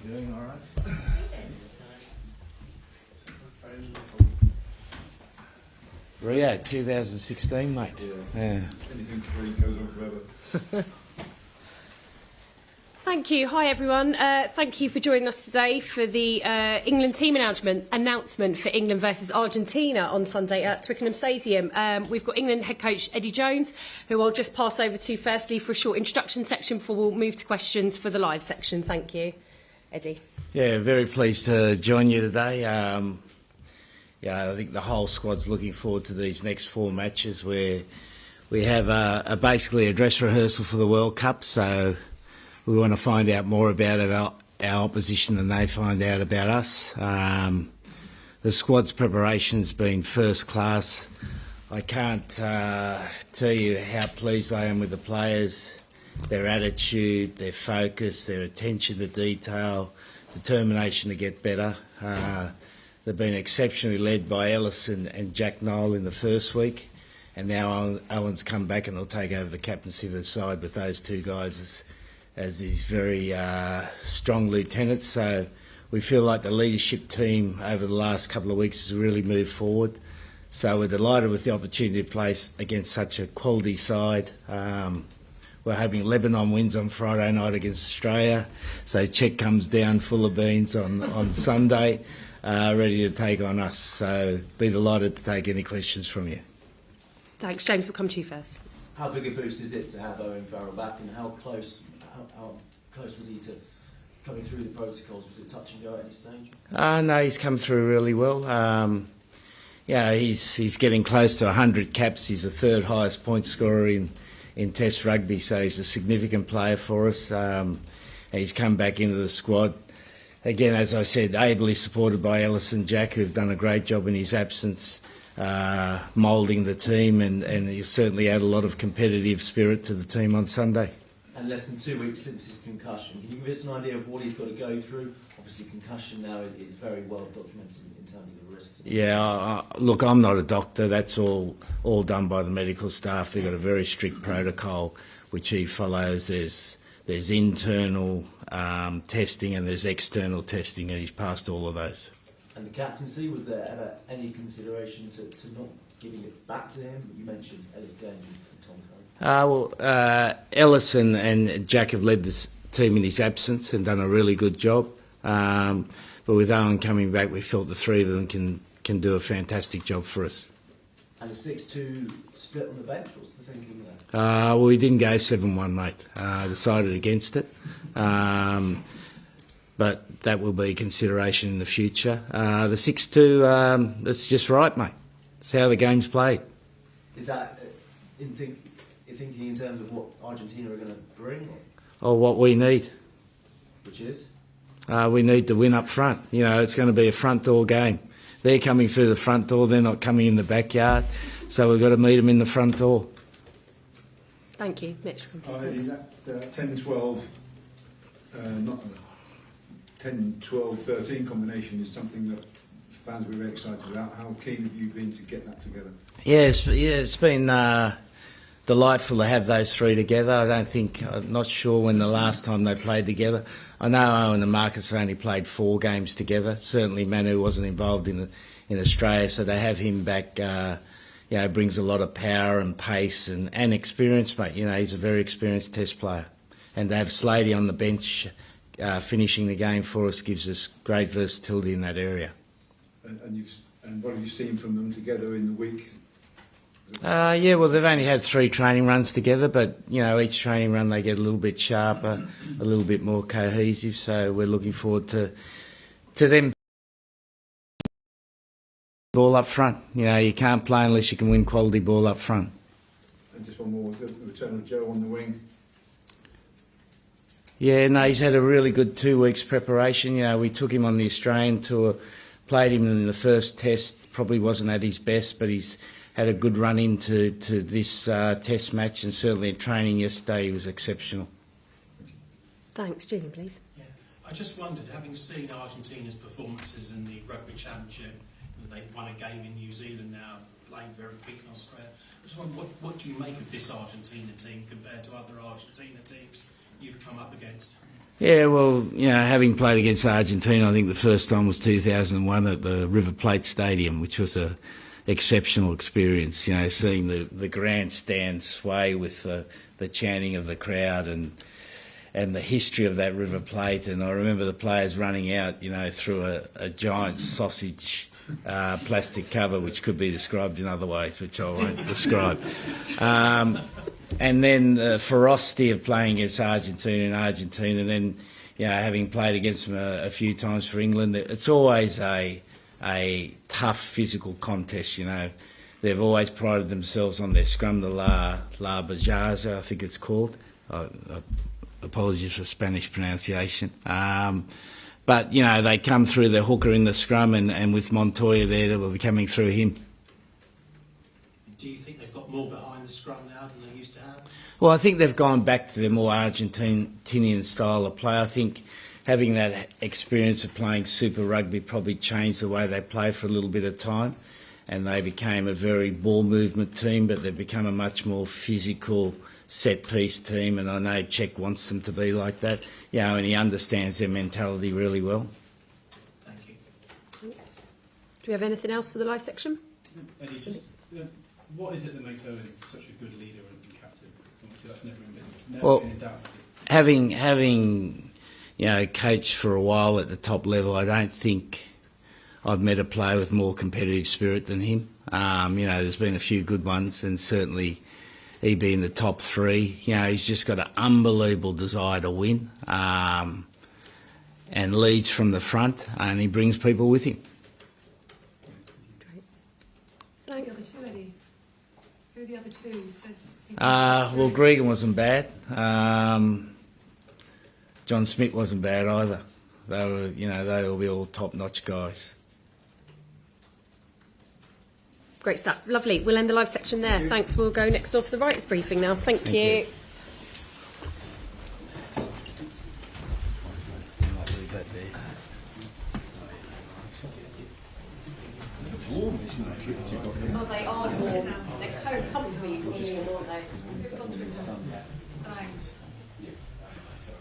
you doing? All right? Rio 2016, mate. Yeah. Anything free goes on forever. Thank you. Hi, everyone. Thank you for joining us today for the England team announcement for England versus Argentina on Sunday at Twickenham Stadium. We've got England head coach Eddie Jones, who I'll just pass over to firstly for a short introduction section before we'll move to questions for the live section. Thank you. Eddie. Yeah, very pleased to join you today. I think the whole squad's looking forward to these next 4 matches where we have basically a dress rehearsal for the World Cup, so we want to find out more about our opposition than they find out about us. The squad's preparation's been first class. I can't tell you how pleased I am with the players, their attitude, their focus, their attention to detail, determination to get better. They've been exceptionally led by Ellis and Jack Noel in the first week, and now Owen's come back and he'll take over the captaincy of the side with those 2 guys as his very strong lieutenants. So we feel like the leadership team over the last couple of weeks has really moved forward. So we're delighted with the opportunity to play against such a quality side. We're hoping Lebanon wins on Friday night against Australia. So Czech comes down full of beans on Sunday, ready to take on us. So be delighted to take any questions from you. Thanks. James, we'll come to you first. How big a boost is it to have Owen Farrell back, and how close was he to coming through the protocols? Was it touch and go at any stage? No, he's come through really well. He's getting close to 100 caps. He's the 3rd highest point scorer in Test rugby, so he's a significant player for us. And he's come back into the squad. Again, as I said, ably supported by Ellis and Jack, who've done a great job in his absence, moulding the team, and he's certainly added a lot of competitive spirit to the team on Sunday. And less than 2 weeks since his concussion, can you give us an idea of what he's got to go through? Obviously, concussion now is very well documented in terms of the risks. Yeah, look, I'm not a doctor. That's all done by the medical staff. They've got a very strict protocol which he follows. There's internal testing and there's external testing, and he's passed all of those. And the captaincy, was there ever any consideration to not giving it back to him? You mentioned Ellis, Genge and Tom Curry. Ellis and Jack have led this team in his absence and done a really good job. But with Owen coming back, we felt the 3 of them can do a fantastic job for us. And a 6-2 split on the bench, what's the thinking there? Well, we didn't go 7-1, mate. Decided against it. But that will be a consideration in the future. The 6-2, that's just right, mate. It's how the game's played. Is that thinking in terms of what Argentina are going to bring? Or what we need. Which is? We need to win up front. You know, it's going to be a front door game. They're coming through the front door. They're not coming in the backyard. So we've got to meet them in the front door. Thank you. Mitch, come to you. Eddie, that 10-12, not 10-12-13 combination is something that fans were very excited about. How keen have you been to get that together? It's been delightful to have those 3 together. I'm not sure when the last time they played together. I know Owen and Marcus have only played 4 games together. Certainly Manu wasn't involved in Australia, so to have him back, brings a lot of power and pace and experience, mate. You know, he's a very experienced Test player. And to have Slady on the bench finishing the game for us gives us great versatility in that area. And what have you seen from them together in the week? Well, they've only had 3 training runs together, but, you know, each training run they get a little bit sharper, a little bit more cohesive, so we're looking forward to them ball up front. You know, you can't play unless you can win quality ball up front. And just one more, the return of Joe on the wing. Yeah, no, he's had a really good 2 weeks preparation. You know, we took him on the Australian tour, played him in the first Test, probably wasn't at his best, but he's had a good run into this Test match, and certainly in training yesterday he was exceptional. Thanks. Julian, please. Yeah, I just wondered, having seen Argentina's performances in the Rugby Championship, they won a game in New Zealand now, playing very big in Australia. I just wonder, what do you make of this Argentina team compared to other Argentina teams you've come up against? Yeah, well, you know, having played against Argentina, I think the first time was 2001 at the River Plate Stadium, which was a exceptional experience. You know, seeing the grandstand sway with the chanting of the crowd and the history of that River Plate. And I remember the players running out, you know, through a giant sausage plastic cover, which could be described in other ways, which I won't describe. And then the ferocity of playing against Argentina, and then, you know, having played against them a few times for England, it's always a tough physical contest. You know, they've always prided themselves on their scrum, the la bajaja, I think it's called. Apologies for Spanish pronunciation. But, you know, they come through their hooker in the scrum, and with Montoya there, they will be coming through him. Do you think they've got more behind the scrum now than they used to have? Well, I think they've gone back to their more Argentinian style of play. I think having that experience of playing Super Rugby probably changed the way they play for a little bit of time, and they became a very ball movement team, but they've become a much more physical set-piece team, and I know Czech wants them to be like that, you know, and he understands their mentality really well. Thank you. Do we have anything else for the live section? Eddie, just what is it that makes Owen such a good leader and captain? Obviously, that's never been in doubt. Having you know, coached for a while at the top level, I don't think I've met a player with more competitive spirit than him. You know, there's been a few good ones, and certainly he being the top three. You know, he's just got an unbelievable desire to win, and leads from the front, and he brings people with him. Who are the other two, Eddie? Who are the other two? You said Well, Gregan wasn't bad. John Smith wasn't bad either. They were, you know, they will be all top-notch guys. Great stuff. Lovely. We'll end the live section there. Thanks. We'll go next door to the writers' briefing now. Thank you. Oh, they are. They're comfy, aren't they? Thanks.